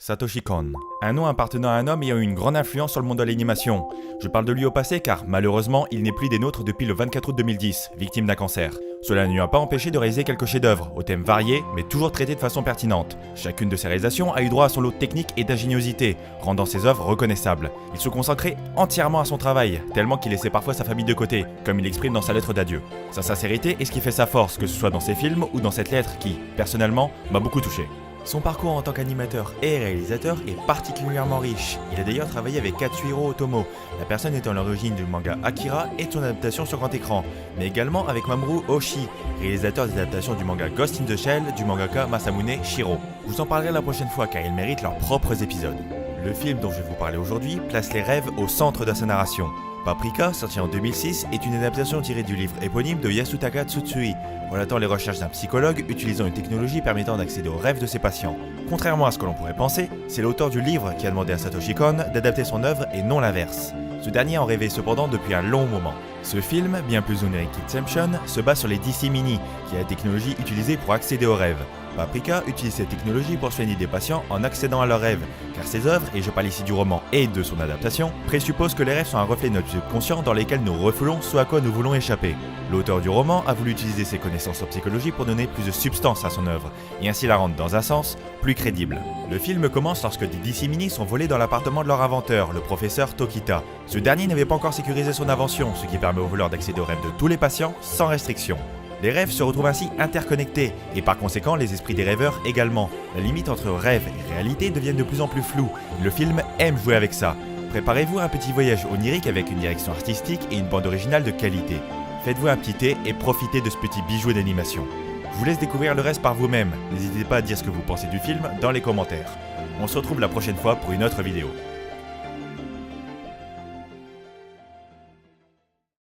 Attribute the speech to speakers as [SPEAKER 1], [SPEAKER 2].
[SPEAKER 1] Satoshi Kon, un nom appartenant à un homme ayant eu une grande influence sur le monde de l'animation. Je parle de lui au passé car, malheureusement, il n'est plus des nôtres depuis le 24 août 2010, victime d'un cancer. Cela ne lui a pas empêché de réaliser quelques chefs-d'œuvre, aux thèmes variés, mais toujours traités de façon pertinente. Chacune de ses réalisations a eu droit à son lot de technique et d'ingéniosité, rendant ses œuvres reconnaissables. Il se consacrait entièrement à son travail, tellement qu'il laissait parfois sa famille de côté, comme il l'exprime dans sa lettre d'adieu. Sa sincérité est ce qui fait sa force, que ce soit dans ses films ou dans cette lettre qui, personnellement, m'a beaucoup touché. Son parcours en tant qu'animateur et réalisateur est particulièrement riche. Il a d'ailleurs travaillé avec Katsuhiro Otomo, la personne étant l'origine du manga Akira et de son adaptation sur grand écran, mais également avec Mamoru Oshii, réalisateur des adaptations du manga Ghost in the Shell du mangaka Masamune Shirow. Je vous en parlerai la prochaine fois car ils méritent leurs propres épisodes. Le film dont je vais vous parler aujourd'hui place les rêves au centre de sa narration. Paprika, sorti en 2006, est une adaptation tirée du livre éponyme de Yasutaka Tsutsui, relatant les recherches d'un psychologue utilisant une technologie permettant d'accéder aux rêves de ses patients. Contrairement à ce que l'on pourrait penser, c'est l'auteur du livre qui a demandé à Satoshi Kon d'adapter son œuvre et non l'inverse. Ce dernier en rêvait cependant depuis un long moment. Ce film, bien plus onirique qu'Inception, se base sur les DC Mini, qui est la technologie utilisée pour accéder aux rêves. Paprika utilise cette technologie pour soigner des patients en accédant à leurs rêves, car ses œuvres, et je parle ici du roman et de son adaptation, présupposent que les rêves sont un reflet de notre subconscient dans lesquels nous refoulons ce à quoi nous voulons échapper. L'auteur du roman a voulu utiliser ses connaissances en psychologie pour donner plus de substance à son œuvre, et ainsi la rendre dans un sens plus crédible. Le film commence lorsque des DC Mini sont volés dans l'appartement de leur inventeur, le professeur Tokita. Ce dernier n'avait pas encore sécurisé son invention, ce qui permet aux voleurs d'accéder aux rêves de tous les patients sans restriction. Les rêves se retrouvent ainsi interconnectés, et par conséquent les esprits des rêveurs également. La limite entre rêve et réalité devient de plus en plus floue, et le film aime jouer avec ça. Préparez-vous à un petit voyage onirique avec une direction artistique et une bande originale de qualité. Faites-vous un petit thé et profitez de ce petit bijou d'animation. Je vous laisse découvrir le reste par vous-même, n'hésitez pas à dire ce que vous pensez du film dans les commentaires. On se retrouve la prochaine fois pour une autre vidéo.